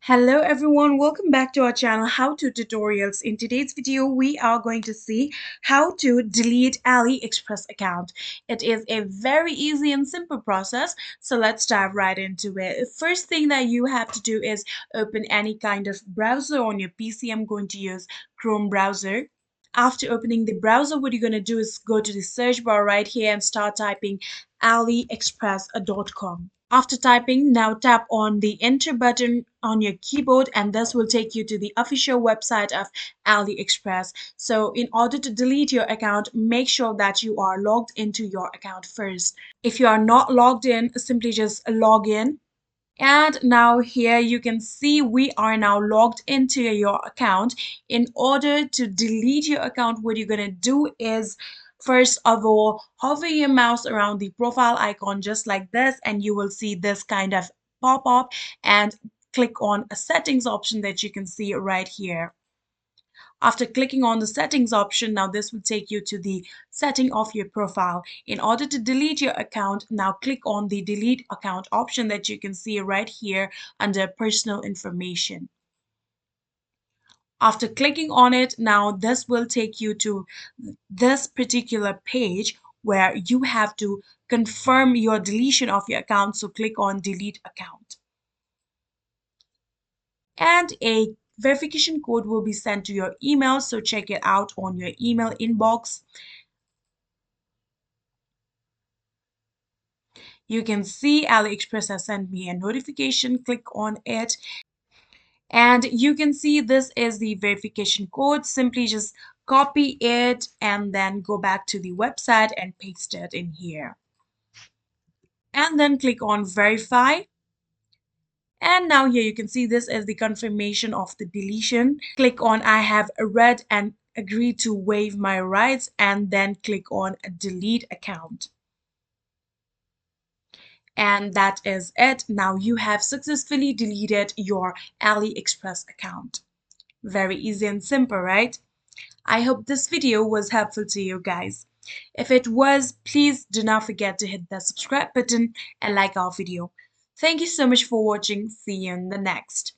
Hello everyone, welcome back to our channel How To Tutorials. In today's video, we are going to see how to delete AliExpress account. It is a very easy and simple process, so let's dive right into it. First thing that you have to do is open any kind of browser on your PC. I'm going to use Chrome browser. After opening the browser, what you're going to do is go to the search bar right here and start typing aliexpress.com. After typing, now tap on the enter button on your keyboard and this will take you to the official website of AliExpress. So in order to delete your account, make sure that you are logged into your account first. If you are not logged in, simply just log in. And now here you can see we are now logged into your account. In order to delete your account, what you're going to do is first of all hover your mouse around the profile icon just like this and you will see this kind of pop up and click on a settings option that you can see right here. After clicking on the settings option, now this will take you to the setting of your profile. In order to delete your account, now click on the delete account option that you can see right here under personal information. After clicking on it, now this will take you to this particular page where you have to confirm your deletion of your account. So click on delete account. And a verification code will be sent to your email, so check it out on your email inbox. You can see AliExpress has sent me a notification. Click on it and you can see this is the verification code. Simply just copy it and then go back to the website and paste it in here and then click on verify. And now here you can see this is the confirmation of the deletion. Click on I have read and agreed to waive my rights and then click on delete account. And that is it. Now you have successfully deleted your AliExpress account. Very easy and simple, right? I hope this video was helpful to you guys. If it was, please do not forget to hit the subscribe button and like our video. Thank you so much for watching. See you in the next.